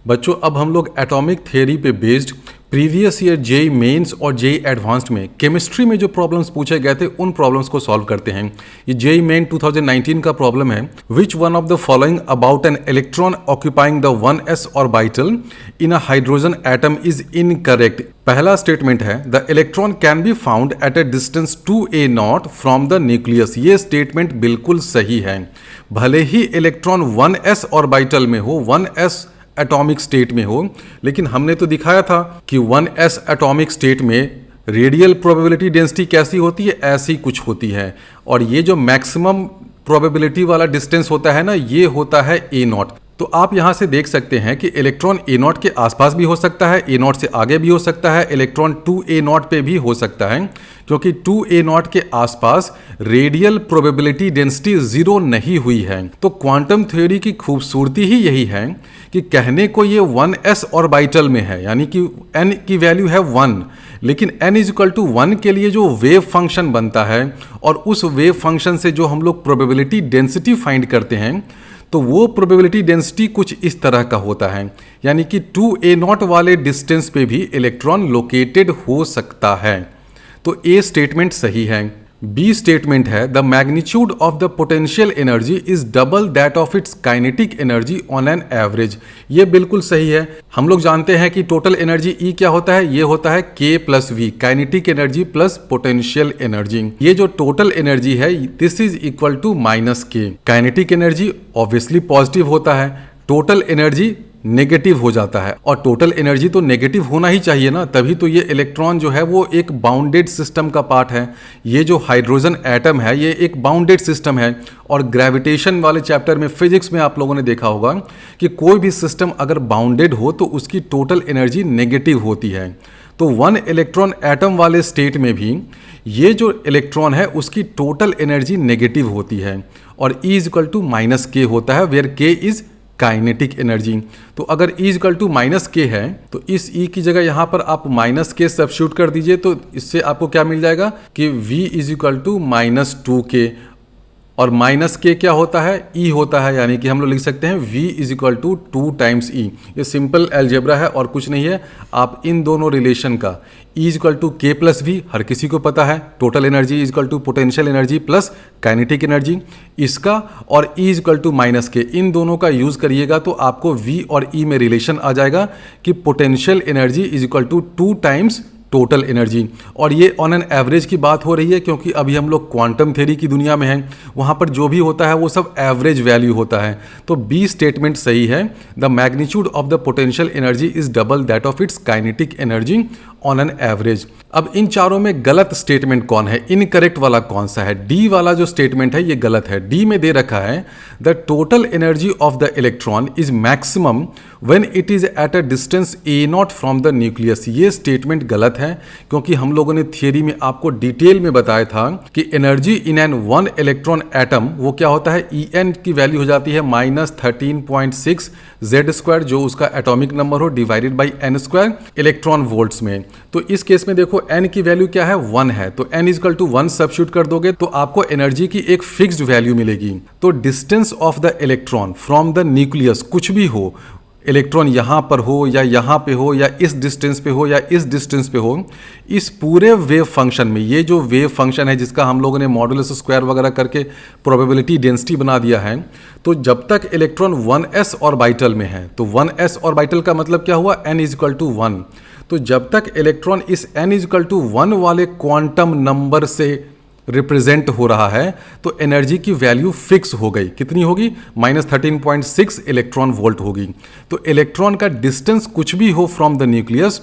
बच्चों अब हम लोग एटॉमिक थ्योरी पे based previous year JEE Mains और जेई एडवांस्ड में केमिस्ट्री में जो प्रॉब्लम्स पूछे गए थे उन प्रॉब्लम्स को सॉल्व करते हैं। ये जेई मेन 2019 का प्रॉब्लम है। Which one of the following about an electron occupying the 1s orbital in a hydrogen atom is incorrect. पहला स्टेटमेंट है the electron can be found at a distance 2a0 from the nucleus. ये statement बिल्कुल सही है। भले ही electron 1s orbital में हो, 1s atomic state में हो, लेकिन हमने तो दिखाया था कि 1s एटॉमिक स्टेट में रेडियल प्रोबेबिलिटी डेंसिटी कैसी होती है, ऐसी कुछ होती है। और ये जो मैक्सिमम प्रोबेबिलिटी वाला डिस्टेंस होता है ना, ये होता है a0। तो आप यहाँ से देख सकते हैं कि इलेक्ट्रॉन a0 के आसपास भी हो सकता है, a0 से आगे भी हो सकता है, इलेक्ट्रॉन 2a0 पे भी हो सकता है, क्योंकि 2a0 के आसपास रेडियल प्रोबेबिलिटी डेंसिटी 0 नहीं हुई है। तो क्वांटम थ्योरी की खूबसूरती ही यही है कि कहने को ये 1s ऑर्बिटल में है, यानी कि n की वैल्यू है 1, लेकिन n इज इक्वल टू 1 के लिए जो वेव फंक्शन बनता है और उस वेव फंक्शन से जो हम लोग प्रोबेबिलिटी डेंसिटी फाइंड करते हैं, तो वो प्रोबेबिलिटी डेंसिटी कुछ इस तरह का होता है, यानी कि 2a0 वाले डिस्टेंस पे भी इलेक्ट्रॉन लोकेटेड हो सकता है। तो ए स्टेटमेंट सही है। बी स्टेटमेंट है the magnitude of the potential energy is double that of its kinetic energy on an average. ये बिल्कुल सही है। हम लोग जानते हैं कि टोटल एनर्जी ई क्या होता है, ये होता है k plus V, kinetic energy plus potential energy. ये जो टोटल एनर्जी है this is equal to minus k। Kinetic energy obviously positive होता है, टोटल एनर्जी नेगेटिव हो जाता है, और टोटल एनर्जी तो नेगेटिव होना ही चाहिए ना, तभी तो ये इलेक्ट्रॉन जो है वो एक बाउंडेड सिस्टम का पार्ट है। ये जो हाइड्रोजन एटम है ये एक बाउंडेड सिस्टम है, और ग्रेविटेशन वाले चैप्टर में फिजिक्स में आप लोगों ने देखा होगा कि कोई भी सिस्टम अगर बाउंडेड हो तो उसकी टोटल एनर्जी नेगेटिव होती है। तो 1 इलेक्ट्रॉन एटम वाले स्टेट में भी ये जो इलेक्ट्रॉन है उसकी टोटल एनर्जी नेगेटिव होती है, और E is equal to minus k होता है, where k is kinetic energy. तो अगर E equal to minus k है तो इस E की जगह यहाँ पर आप माइनस k सब्स्टिट्यूट कर दीजिए, तो इससे आपको क्या मिल जाएगा कि V is equal to minus 2k, और माइनस k क्या होता है, E होता है, यानी कि हम लोग लिख सकते हैं V is equal to 2 times E। ये सिंपल एल्जेब्रा है और कुछ नहीं है। आप इन दोनों रिलेशन का E is equal to k plus V हर किसी को पता है, total energy is equal to potential energy plus kinetic energy, इसका और E is equal to minus k, इन दोनों का यूज़ करिएगा तो आपको V और E में रिलेशन आ जाएगा कि potential energy is equal to 2 times total energy. और ये ऑन एन एवरेज की बात हो रही है, क्योंकि अभी हम लोग क्वांटम थ्योरी की दुनिया में हैं, वहाँ पर जो भी होता है वो सब एवरेज वैल्यू होता है। तो बी स्टेटमेंट सही है, the magnitude of the potential energy is double that of its kinetic energy on an average. अब इन चारों में गलत स्टेटमेंट कौन है, इनकरेक्ट वाला कौन सा है? डी वाला जो स्टेटमेंट है ये गलत है। डी में दे रखा है the total energy of the electron is maximum when it is at a distance a0 from the nucleus. ये स्टेटमेंट गलत है, क्योंकि हम लोगों ने थियरी में आपको डिटेल में बताया था कि energy in an 1 electron atom वो क्या होता है, En की वैल्यू हो जाती है माइनस 13.6 Z², जो उसका एटॉमिक नंबर हो, divided by n² electron volts में। तो इस केस में देखो n की वैल्यू क्या है, 1 है, तो n is equal to 1 substitute कर दोगे तो आपको एनर्जी की एक फिक्स्ड वैल्यू मिलेगी। तो distance of the electron from the nucleus, कुछ भी हो, इलेक्ट्रॉन यहाँ पर हो या यहाँ पे हो या इस डिस्टेंस पे हो या इस डिस्टेंस पे हो, इस पूरे वेव फंक्शन में, ये जो वेव फंक्शन है जिसका हम लोगों ने मॉडुलस स्क्वायर वगैरह करके प्रोबेबिलिटी डेंसिटी बना दिया है, तो जब तक इलेक्ट्रॉन 1s ऑर्बिटल में है, तो 1s ऑर्बिटल का मतलब क्या हुआ, n इज इक्वल टू 1। तो जब तक इलेक्ट्रॉन इस n इज इक्वल टू 1 वाले क्वांटम नंबर से रिप्रेजेंट हो रहा है तो एनर्जी की वैल्यू फिक्स हो गई। कितनी होगी, माइनस 13.6 इलेक्ट्रॉन वोल्ट होगी। तो इलेक्ट्रॉन का डिस्टेंस कुछ भी हो from the nucleus,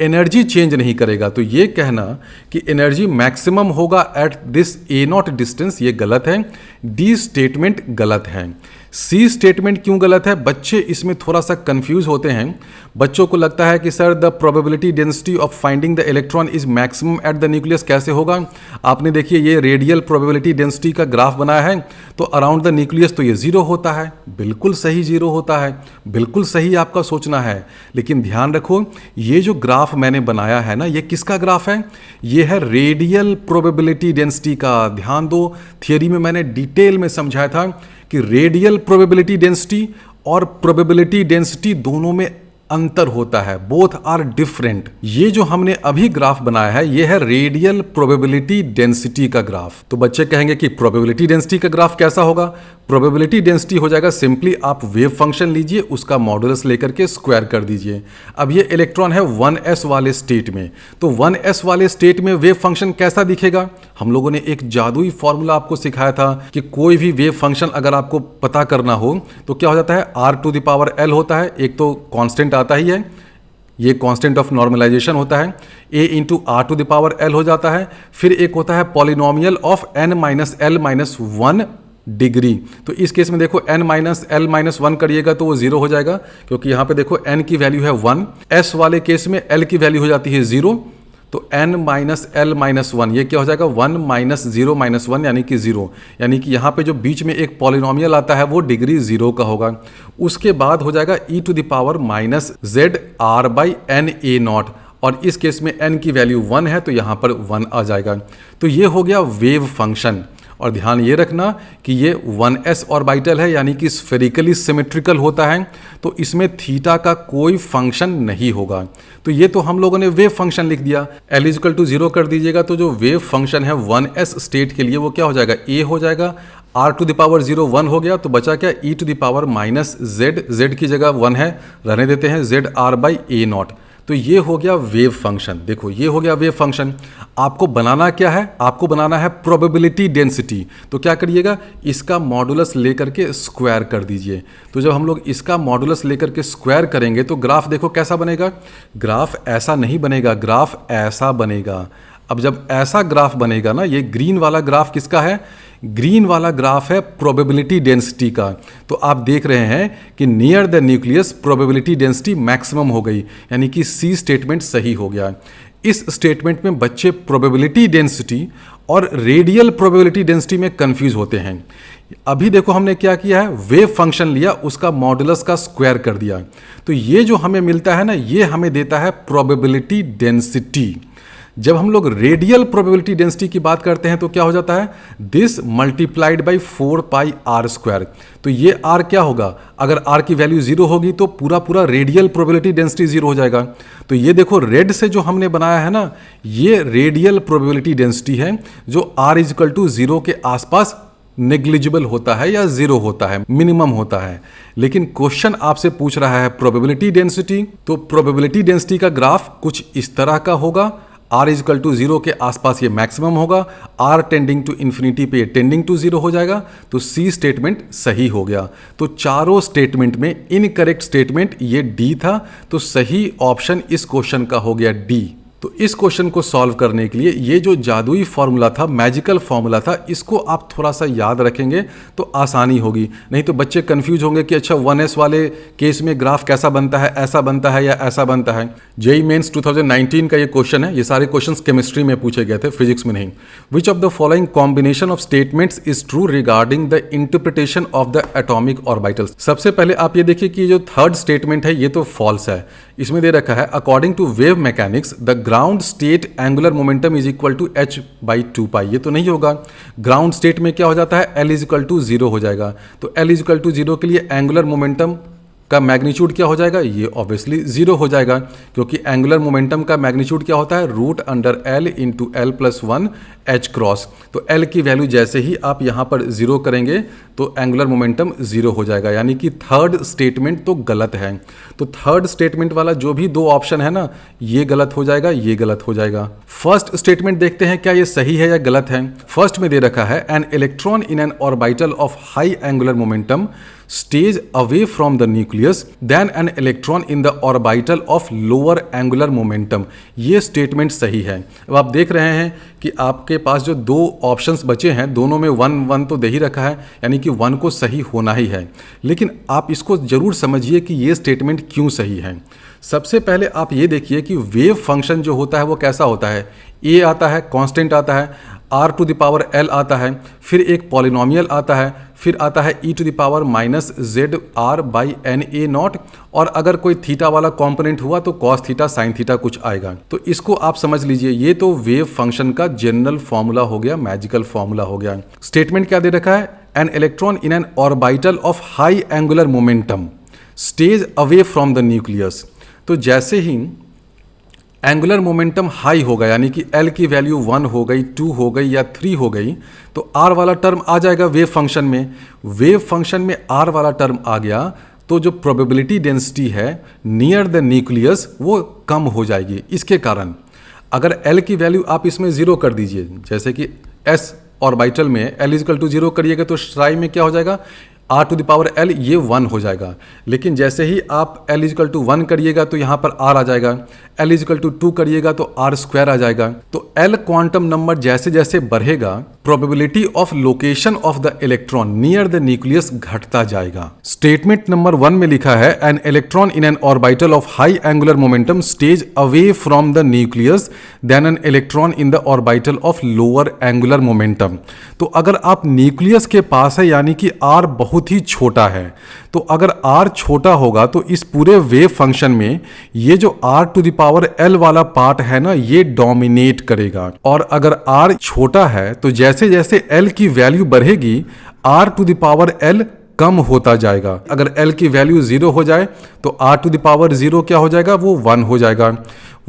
energy change नहीं करेगा। तो ये कहना कि एनर्जी मैक्सिमम होगा एट दिस a0 डिस्टेंस, ये गलत है। डी स्टेटमेंट गलत है। सी स्टेटमेंट क्यों गलत है? बच्चे इसमें थोड़ा सा कंफ्यूज होते हैं। बच्चों को लगता है कि sir the probability density of finding the electron is maximum at the nucleus कैसे होगा? आपने देखिए ये रेडियल प्रोबेबिलिटी डेंसिटी का ग्राफ बनाया है, तो अराउंड द न्यूक्लियस तो ये 0 होता है, बिल्कुल सही 0 होता है, बिल्कुल सही आपका सोचना है। लेकिन ध्यान रखो ये जो ग्राफ मैंने बनाया है ना, ये किसका ग्राफ है? ये है रेडियल प्रोबेबिलिटी डेंसिटी का। ध्यान दो, थियरी में मैंने डिटेल में समझाया था कि रेडियल प्रोबेबिलिटी डेंसिटी और प्रोबेबिलिटी डेंसिटी दोनों में अंतर होता है, बोथ आर डिफरेंट। ये जो हमने अभी ग्राफ बनाया है ये है रेडियल प्रोबेबिलिटी डेंसिटी का ग्राफ। तो बच्चे कहेंगे कि प्रोबेबिलिटी डेंसिटी का ग्राफ कैसा होगा? प्रोबेबिलिटी डेंसिटी हो जाएगा सिंपली आप वेव फंक्शन लीजिए, उसका मॉडुलस लेकर के स्क्वायर कर दीजिए। अब ये इलेक्ट्रॉन है 1s वाले स्टेट में, तो 1s वाले स्टेट में वेव फंक्शन कैसा दिखेगा? हम लोगों ने एक जादुई फॉर्मूला आपको सिखाया था कि कोई भी वेव फंक्शन अगर आपको पता करना हो तो क्या हो जाता है, r⁴l होता है, एक तो कांस्टेंट आता ही है, ये कांस्टेंट ऑफ नॉर्मलाइजेशन होता है, a इंटू r⁴l हो जाता है, फिर एक होता है पॉलिनोमियल ऑफ n-l-1 डिग्री। तो इस केस में देखो n-l-1 करिएगा तो वो 0 हो जाएगा, क्योंकि यहाँ पे देखो n की वैल्यू है 1, s वाले केस में l की वैल्यू हो जाती है 0, तो n-l-1 ये क्या हो जाएगा 1 - 0 - 1 यानी कि 0, यानी कि यहाँ पे जो बीच में एक पॉलिनोमियल आता है वो डिग्री 0 का होगा। उसके बाद हो जाएगा e⁻⁻zr/na0, और इस केस में n की वैल्यू 1 है तो यहाँ पर 1 आ जाएगा। तो ये हो गया वेव फंक्शन। और ध्यान ये रखना कि ये 1s ऑर्बिटल है यानी कि स्फेरिकली सिमेट्रिकल होता है, तो इसमें थीटा का कोई फंक्शन नहीं होगा। तो ये तो हम लोगों ने वेव फंक्शन लिख दिया, l = 0 कर दीजिएगा तो जो वेव फंक्शन है 1s स्टेट के लिए वो क्या हो जाएगा, a हो जाएगा, r⁴ 1 हो गया तो बचा क्या e⁻−z, z की जगह 1 है, रहने देते हैं, zr/a0। तो ये हो गया वेव फंक्शन। देखो ये हो गया वेव फंक्शन। आपको बनाना क्या है, आपको बनाना है प्रोबेबिलिटी डेंसिटी। तो क्या करिएगा, इसका मॉडुलस लेकर के स्क्वायर कर दीजिए। तो जब हम लोग इसका मॉडुलस लेकर के स्क्वायर करेंगे तो ग्राफ देखो कैसा बनेगा, ग्राफ ऐसा नहीं बनेगा, ग्राफ ऐसा बनेगा। अब जब ऐसा ग्राफ बनेगा ना, ये ग्रीन वाला ग्राफ किसका है, ग्रीन वाला ग्राफ है प्रोबेबिलिटी डेंसिटी का। तो आप देख रहे हैं कि near the nucleus probability density maximum हो गई, यानी कि सी स्टेटमेंट सही हो गया। इस स्टेटमेंट में बच्चे प्रोबेबिलिटी डेंसिटी और रेडियल प्रोबेबिलिटी डेंसिटी में कंफ्यूज होते हैं। अभी देखो हमने क्या किया है, वेव फंक्शन लिया, उसका मॉडुलस का स्क्वायर कर दिया, तो ये जो हमें मिलता है ना, ये हमें देता है प्रोबेबिलिटी डेंसिटी। जब हम लोग रेडियल प्रोबेबिलिटी डेंसिटी की बात करते हैं तो क्या हो जाता है, दिस मल्टीप्लाइड बाई 4πr²। तो ये r क्या होगा, अगर r की वैल्यू 0 होगी तो पूरा पूरा रेडियल प्रोबेबिलिटी डेंसिटी 0 हो जाएगा। तो ये देखो रेड से जो हमने बनाया है ना, ये रेडियल प्रोबेबिलिटी डेंसिटी है जो r = 0 के आसपास नेग्लिजिबल होता है या 0 होता है, मिनिमम होता है। लेकिन क्वेश्चन आपसे पूछ रहा है प्रोबेबिलिटी डेंसिटी, तो प्रोबेबिलिटी डेंसिटी का ग्राफ कुछ इस तरह का होगा, r = 0 के आसपास ये मैक्सिमम होगा, r टेंडिंग टू इन्फिनिटी पे टेंडिंग टू 0 हो जाएगा, तो सी स्टेटमेंट सही हो गया। तो चारों स्टेटमेंट में इनकरेक्ट स्टेटमेंट ये डी था, तो सही ऑप्शन इस क्वेश्चन का हो गया डी। तो इस क्वेश्चन को सॉल्व करने के लिए ये जो जादुई फॉर्मूला था, मैजिकल फॉर्मूला था, इसको आप थोड़ा सा याद रखेंगे तो आसानी होगी। नहीं तो बच्चे कंफ्यूज होंगे कि अच्छा 1s वाले केस में ग्राफ कैसा बनता है, ऐसा बनता है या ऐसा बनता है। जेईई मेंस 2019 का ये क्वेश्चन है, ये सारे क्वेश्चंस केमिस्ट्री में पूछे गए थे, फिजिक्स में नहीं। Which of the following combination of statements is true regarding the interpretation of the atomic orbitals. सबसे पहले आप ये देखिए कि जो थर्ड स्टेटमेंट है ये तो फॉल्स है। इसमें दे रखा है according to wave mechanics the ground state angular momentum is equal to h/2π। ये तो नहीं होगा। ग्राउंड स्टेट में क्या हो जाता है, l = 0 हो जाएगा। तो l = 0 के लिए एंगुलर मोमेंटम का मैग्नीट्यूड क्या हो जाएगा, ये ऑब्वियसली 0 हो जाएगा, क्योंकि एंगुलर मोमेंटम का मैग्नीट्यूड क्या होता है, √L × l+1 h×। तो l की वैल्यू जैसे ही आप यहाँ पर 0 करेंगे तो एंगुलर मोमेंटम 0 हो जाएगा, यानी कि थर्ड स्टेटमेंट तो गलत है। तो थर्ड स्टेटमेंट वाला जो भी दो ऑप्शन है ना, ये गलत हो जाएगा, ये गलत हो जाएगा। फर्स्ट स्टेटमेंट देखते हैं क्या ये सही है या गलत है। फर्स्ट में दे रखा है an electron in an orbital of high angular momentum stays away from the nucleus than an electron in the orbital of lower angular momentum। ये स्टेटमेंट सही है। अब आप देख रहे हैं कि आपके पास जो दो ऑप्शंस बचे हैं, दोनों में 1 1 तो दे ही रखा है, यानी कि 1 को सही होना ही है। लेकिन आप इसको जरूर समझिए कि ये स्टेटमेंट क्यों सही है। सबसे पहले आप ये देखिए कि वेव फंक्शन जो होता है वो कैसा होता है, a आता है, कांस्टेंट आता है, r⁴l आता है, फिर एक पॉलिनोमियल आता है, फिर आता है e⁻−zr/na0, और अगर कोई थीटा वाला कंपोनेंट हुआ तो cos थीटा sin थीटा कुछ आएगा। तो इसको आप समझ लीजिए, ये तो वेव फंक्शन का जनरल फॉर्मूला हो गया, मैजिकल फॉर्मूला हो गया। स्टेटमेंट क्या दे रखा है, an electron in an orbital of high angular momentum stays away from the nucleus. तो जैसे ही एंगुलर मोमेंटम हाई होगा, यानी कि L की वैल्यू 1 हो गई, 2 हो गई या 3 हो गई, तो R वाला टर्म आ जाएगा वेव फंक्शन में। वेव फंक्शन में R वाला टर्म आ गया तो जो प्रोबेबिलिटी डेंसिटी है नियर द न्यूक्लियस वो कम हो जाएगी। इसके कारण अगर L की वैल्यू आप इसमें 0 कर दीजिए, जैसे कि S ऑर्बिटल में L इज इक्वल टू 0 करिएगा तो साई में क्या हो जाएगा, R to the power L ये 1 हो जाएगा। लेकिन जैसे ही आप L इज इक्वल टू 1 करिएगा तो यहाँ पर R आ जाएगा, L इज इक्वल टू 2 करिएगा तो R स्क्वायर आ जाएगा। तो L क्वांटम नंबर जैसे जैसे बढ़ेगा probability of location of the electron near the nucleus घटता जाएगा। स्टेटमेंट नंबर 1 में लिखा है an electron in an orbital of high angular momentum stays away from the nucleus than an electron in the orbital of lower angular momentum. तो अगर आप nucleus के पास है यानी कि R बहुत ही छोटा है, तो अगर R छोटा होगा तो इस पूरे वेव फंक्शन में ये जो R to the power L वाला पार्ट है ना ये डोमिनेट करेगा। और अगर R छोटा है तो जैसे जैसे L की वैल्यू बढ़ेगी R to the power L कम होता जाएगा। अगर L की वैल्यू 0 हो जाए तो R टू द पावर 0 क्या हो जाएगा, वो 1 हो जाएगा।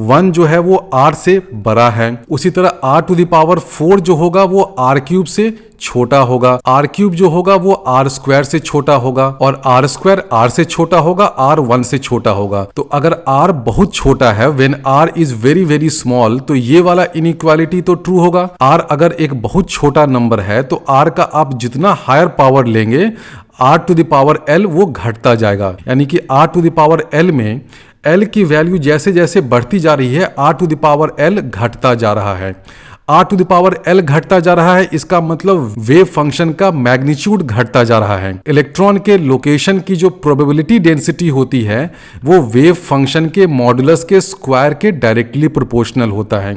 1 जो है वो R से बड़ा है। उसी तरह R टू द पावर 4 जो होगा वो R क्यूब से छोटा होगा, R क्यूब जो होगा वो R स्क्वायर से छोटा होगा, और R स्क्वायर R से छोटा होगा, R 1 से छोटा होगा। तो अगर R बहुत छोटा है, when R is very very small, तो ये वाला इनइक्वालिटी तो ट्रू होगा। R अगर एक बहुत छोटा नंबर है तो R का आप जितना हायर पावर लेंगे R to the power L वो घटता जाएगा। यानी कि R to the power L में L की वैल्यू जैसे जैसे बढ़ती जा रही है R to the power L घटता जा रहा है। R to the power L घटता जा रहा है, इसका मतलब वेव फंक्शन का मैग्नीट्यूड घटता जा रहा है। इलेक्ट्रॉन के लोकेशन की जो प्रोबेबिलिटी डेंसिटी होती है वो वेव फंक्शन के मॉडुलस के स्क्वायर के डायरेक्टली प्रोपोर्शनल होता है।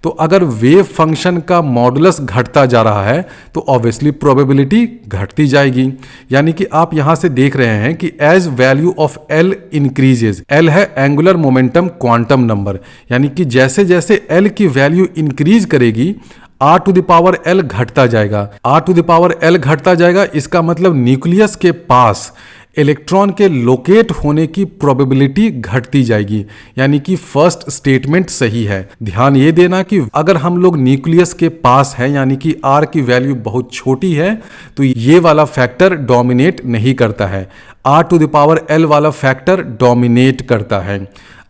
तो अगर वेव फंक्शन का मॉडुलस घटता जा रहा है तो ऑब्वियसली प्रोबेबिलिटी घटती जाएगी। यानी कि आप यहां से देख रहे हैं कि as value of L increases, L है एंगुलर मोमेंटम क्वांटम नंबर, यानी कि जैसे जैसे L की वैल्यू इंक्रीज करेगी R to the power L घटता जाएगा। R to the power L घटता जाएगा, इसका मतलब न्यूक्लियस के पास इलेक्ट्रॉन के लोकेट होने की प्रोबेबिलिटी घटती जाएगी। यानी कि फर्स्ट स्टेटमेंट सही है। ध्यान ये देना कि अगर हम लोग न्यूक्लियस के पास हैं यानी कि R की वैल्यू बहुत छोटी है तो ये वाला फैक्टर डोमिनेट नहीं करता है, R to the power L वाला फैक्टर डोमिनेट करता है।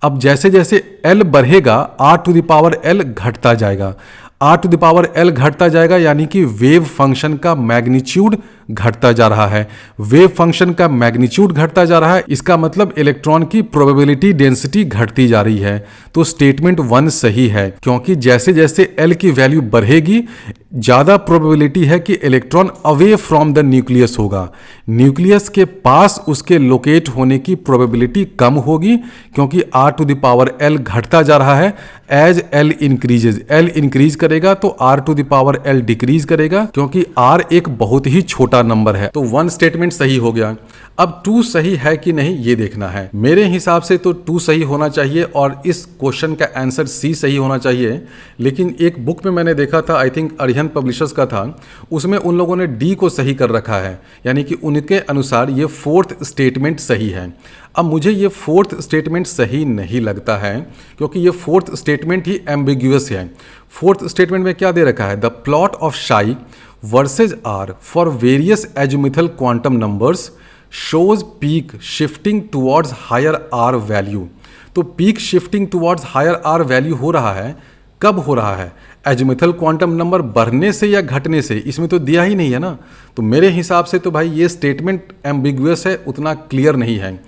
अब जैसे जैसे L बढ़ेगा R to the power L घटता जाएगा, R to the power L घटता जाएगा, यानी कि वेव फंक्शन का मैग्नीट्यूड घटता जा रहा है। वेव फंक्शन का मैग्नीट्यूड घटता जा रहा है, इसका मतलब इलेक्ट्रॉन की प्रोबेबिलिटी डेंसिटी घटती जा रही है। तो स्टेटमेंट 1 सही है, क्योंकि जैसे जैसे L की वैल्यू बढ़ेगी ज्यादा प्रोबेबिलिटी है कि electron away from the nucleus होगा। न्यूक्लियस के पास उसके लोकेट होने की प्रोबेबिलिटी कम होगी, क्योंकि R to the power L घटता जा रहा है। As L increases, L increase करेगा तो R to the power L decrease करेगा, क्योंकि R एक बहुत ही छोटा नंबर है। तो 1 स्टेटमेंट सही हो गया। अब 2 सही है कि नहीं ये देखना है। मेरे हिसाब से तो 2 सही होना चाहिए और इस क्वेश्चन का आंसर C सही होना चाहिए। लेकिन एक बुक में मैंने देखा था, आई थिंक अरिहंत पब्लिशर्स का था, उसमें उन लोगों ने D को सही कर रखा है, यानी कि उनके अनुसार ये 4th स्टेटमेंट सही है। अब मुझे ये 4th स्टेटमेंट सही नहीं लगता है, क्योंकि ये 4th स्टेटमेंट ही एम्बिग्यूअस है। 4th स्टेटमेंट में क्या दे रखा है, the plot of psi versus R for various azimuthal quantum numbers shows peak shifting towards higher R value. तो peak shifting towards higher R value हो रहा है, कब हो रहा है, एजिमुथल क्वांटम नंबर बढ़ने से या घटने से, इसमें तो दिया ही नहीं है ना। तो मेरे हिसाब से तो भाई ये स्टेटमेंट एम्बिग्यूअस है, उतना क्लियर नहीं है।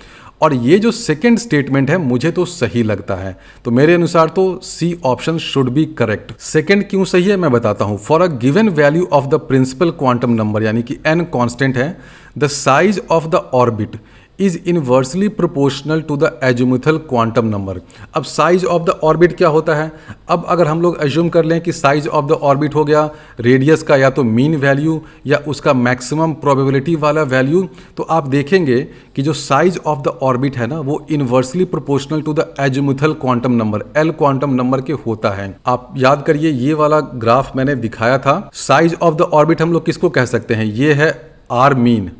और ये जो सेकंड स्टेटमेंट है मुझे तो सही लगता है, तो मेरे अनुसार तो C option should be correct. Second क्यों सही है मैं बताता हूं। For a given value of the principal quantum number, यानी कि n कांस्टेंट है, the size of the orbit is inversely proportional to the azimuthal quantum number. अब साइज ऑफ द ऑर्बिट क्या होता है, अब अगर हम लोग एज्यूम कर लें कि साइज ऑफ द ऑर्बिट हो गया रेडियस का या तो मीन वैल्यू या उसका मैक्सिमम प्रोबेबिलिटी वाला वैल्यू, तो आप देखेंगे कि जो साइज ऑफ द ऑर्बिट है ना वो inversely proportional to the azimuthal quantum number, L quantum number के होता है। आप याद करिए ये वाला ग्राफ मैंने दिखाया था। साइज ऑफ द ऑर्बिट हम लोग किसको कह सकते हैं, ये है R मीन,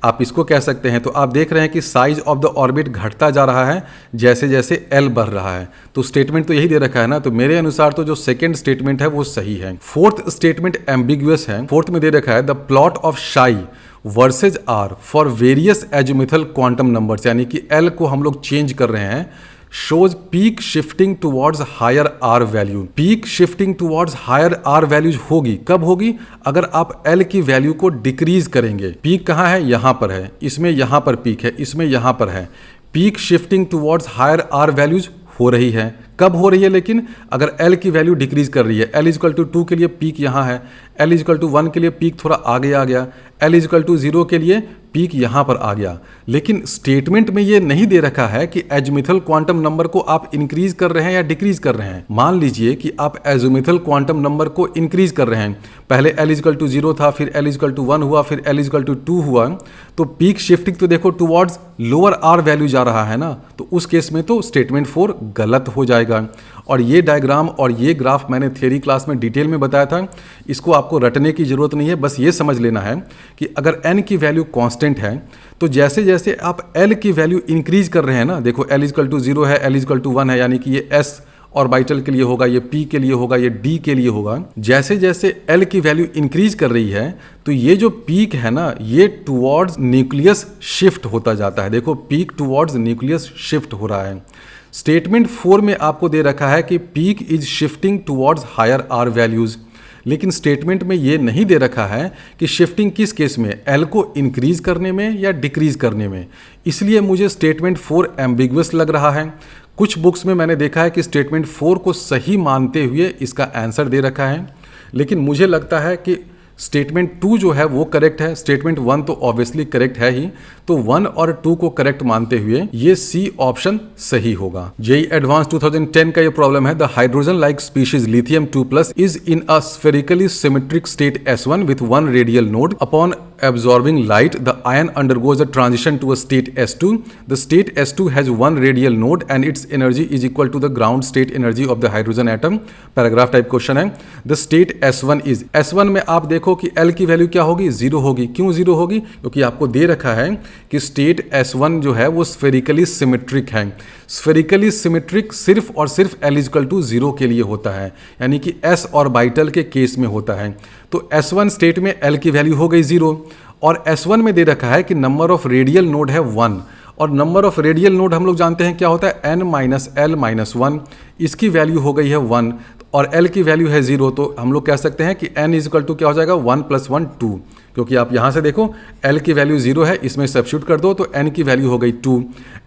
आप इसको कह सकते हैं। तो आप देख रहे हैं कि साइज ऑफ द ऑर्बिट घटता जा रहा है जैसे जैसे एल बढ़ रहा है। तो स्टेटमेंट तो यही दे रखा है ना, तो मेरे अनुसार तो जो सेकंड स्टेटमेंट है वो सही है। फोर्थ स्टेटमेंट एम्बिगुअस है। फोर्थ में दे रखा है the plot of psi versus R for various azimuthal quantum numbers, यानी कि एल को हम लोग चेंज कर रहे हैं, shows peak shifting towards higher R value। peak shifting towards higher R values होगी, कब होगी? अगर आप L की वैल्यू को डिक्रीज करेंगे। पीक कहाँ है? यहाँ पर है, इसमें यहाँ पर पीक है, इसमें यहाँ पर है। Peak shifting towards higher R values हो रही है। कब हो रही है? लेकिन अगर L की वैल्यू डिक्रीज कर रही है। L इजकल टू 2 के लिए पीक यहाँ है, L इजकल टू 1 के लिए पीक थोड़ा आगे आ गया, L इजकल टू 0 के लिए पीक यहाँ पर आ गया। लेकिन स्टेटमेंट में ये नहीं दे रखा है कि एजुमिथल क्वांटम नंबर को आप इंक्रीज कर रहे हैं या डिक्रीज कर रहे हैं। मान लीजिए कि आप एजुमिथल क्वांटम नंबर को इंक्रीज कर रहे हैं, पहले L इजकल टू 0 था, फिर L इजकल टू 1 हुआ, फिर L इजकल टू 2 हुआ, तो पीक शिफ्टिंग तो देखो टुवर्ड्स लोअर R वैल्यू जा रहा है ना, तो उस केस में तो स्टेटमेंट 4 गलत हो जाएगा। और ये डायग्राम और ये ग्राफ मैंने थ्योरी क्लास में डिटेल में बताया था, इसको आपको रटने की जरूरत नहीं है, बस ये समझ लेना है कि अगर n की वैल्यू कांस्टेंट है तो जैसे जैसे आप L की वैल्यू इंक्रीज कर रहे हैं ना, देखो L इजकल टू 0 है, L इजकल टू 1 है, यानी कि ये S ऑर्बिटल के लिए होगा, ये P के लिए होगा, ये D के लिए होगा। जैसे जैसे L की वैल्यू इंक्रीज कर रही है तो ये जो पीक है ना, ये टुवर्ड्स न्यूक्लियस शिफ्ट होता जाता है। देखो पीक टुवर्ड्स न्यूक्लियस शिफ्ट हो रहा है। स्टेटमेंट 4 में आपको दे रखा है कि peak is shifting towards higher R values, लेकिन स्टेटमेंट में ये नहीं दे रखा है कि शिफ्टिंग किस केस में, L को इंक्रीज करने में या डिक्रीज करने में। इसलिए मुझे स्टेटमेंट 4 एम्बिगुअस लग रहा है। कुछ बुक्स में मैंने देखा है कि स्टेटमेंट 4 को सही मानते हुए इसका आंसर दे रखा है, लेकिन मुझे लगता है कि स्टेटमेंट 2 जो है वो करेक्ट है। स्टेटमेंट 1 तो ऑब्वियसली करेक्ट है ही, तो 1 और 2 को करेक्ट मानते हुए ये सी ऑप्शन सही होगा। जेईई एडवांस 2010 का ये प्रॉब्लम है, the hydrogen like species lithium 2+ is in a spherically symmetric state S1 with 1 radial node. Upon absorbing light the ion undergoes a transition to a state S2। the state S2 has 1 radial node and its energy is equal to the ground state energy of the hydrogen atom। Paragraph type question है। the state S1 is, S1 में आप देखो कि L की value क्या होगी? 0 होगी। क्यों 0 होगी? क्योंकि आपको दे रखा है कि स्टेट S1 जो है वो स्फेरिकली सिमेट्रिक है। स्फेरिकली सिमेट्रिक सिर्फ और सिर्फ L इजकल टू 0 के लिए होता है, यानी कि S ऑर्बिटल के केस में होता है। तो S1 स्टेट में L की वैल्यू हो गई 0, और S1 में दे रखा है कि नंबर ऑफ रेडियल नोड है 1, और नंबर ऑफ रेडियल नोड हम लोग जानते हैं क्या होता है, n माइनस L माइनस 1। इसकी वैल्यू हो गई है 1 और L की वैल्यू है 0, तो हम लोग कह सकते हैं कि n इजकल टू क्या हो जाएगा, 1 + 1 2, क्योंकि आप यहाँ से देखो L की वैल्यू 0 है, इसमें सब्स्टिट्यूट कर दो तो n की वैल्यू हो गई 2,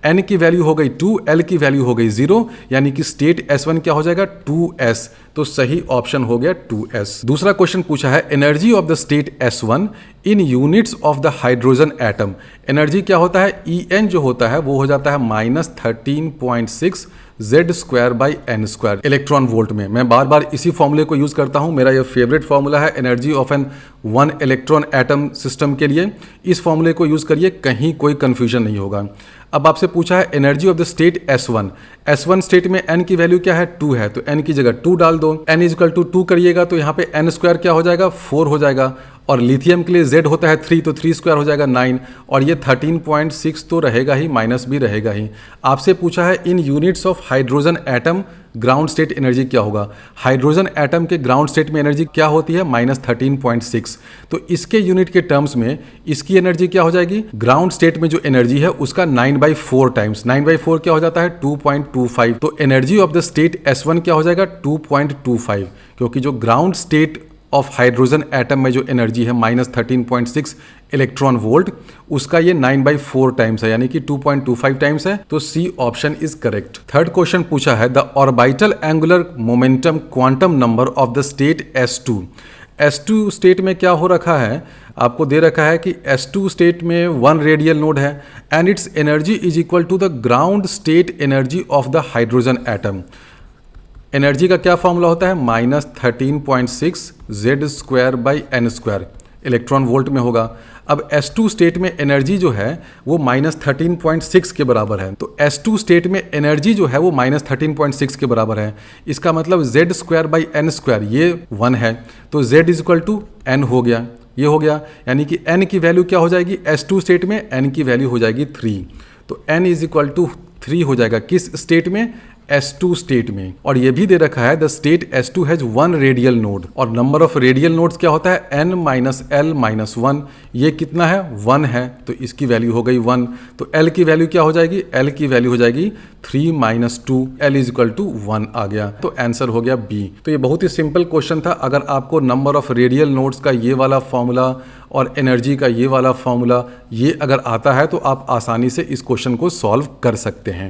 n की वैल्यू हो गई 2, L की वैल्यू हो गई 0, यानी कि स्टेट S1 क्या हो जाएगा, 2s। तो सही ऑप्शन हो गया 2s। दूसरा क्वेश्चन पूछा है energy of the state S1 in units of the hydrogen atom. Energy क्या होता है, En जो होता है वो हो जाता है -13.6 Z²/n² इलेक्ट्रॉन वोल्ट में। मैं बार बार इसी फॉर्मूले को यूज करता हूं, मेरा ये फेवरेट फॉर्मूला है energy of an 1 electron atom system के लिए। इस फॉर्मूले को यूज करिए, कहीं कोई कंफ्यूजन नहीं होगा। अब आपसे पूछा है energy of the state S1 state में n की वैल्यू क्या है, 2 है, तो n की जगह 2 डाल दो। n इजकल टू 2 करिएगा तो यहाँ पे n² क्या हो जाएगा, 4 हो जाएगा, और लिथियम के लिए Z होता है 3, तो 3² हो जाएगा 9, और ये 13.6 तो रहेगा ही, माइनस भी रहेगा ही। आपसे पूछा है in units of hydrogen atom ground state energy क्या होगा। हाइड्रोजन एटम के ग्राउंड स्टेट में एनर्जी क्या होती है, -13.6, तो इसके यूनिट के टर्म्स में इसकी एनर्जी क्या हो जाएगी, ग्राउंड स्टेट में जो एनर्जी है उसका 9/4 टाइम्स, 9/4 क्या हो जाता है 2.25, तो energy of the state S1 क्या हो जाएगा 2.25, क्योंकि जो ground state of hydrogen atom में जो एनर्जी है -13.6 इलेक्ट्रॉन वोल्ट, उसका ये 9/4 टाइम्स है, यानी कि 2.25 टाइम्स है, तो C option is correct. Third question पूछा है the orbital angular momentum quantum number of the state S2 state में क्या हो रखा है, आपको दे रखा है कि S2 स्टेट में 1 रेडियल नोड है and its energy is equal to the ground state energy of the hydrogen atom. Energy का क्या फॉर्मूला होता है, -13.6 Z²/n² इलेक्ट्रॉन वोल्ट में होगा। अब S2 स्टेट में एनर्जी जो है वो -13.6 के बराबर है, तो S2 स्टेट में एनर्जी जो है वो -13.6 के बराबर है। इसका मतलब Z²/n² ये 1 है, तो Z = n हो गया, ये हो गया, यानी कि n की वैल्यू क्या हो जाएगी S2 स्टेट में, n की वैल्यू हो जाएगी 3। तो n इज इक्वल टू 3 हो जाएगा किस स्टेट में, S2 स्टेट में। और ये भी दे रखा है the state S2 has 1 radial node, और नंबर ऑफ रेडियल नोड्स क्या होता है n माइनस l माइनस 1। ये कितना है 1 है, तो इसकी वैल्यू हो गई 1। तो l की वैल्यू क्या हो जाएगी, l की वैल्यू हो जाएगी 3 minus 2, l is equal to 1 आ गया। तो आंसर हो गया B। तो ये बहुत ही सिंपल क्वेश्चन था। अगर आपको नंबर ऑफ रेडियल नोड्स का ये वाला फॉर्मूला और एनर्जी का ये वाला फॉर्मूला ये अगर आता है तो आप आसानी से इस क्वेश्चन को सॉल्व कर सकते हैं।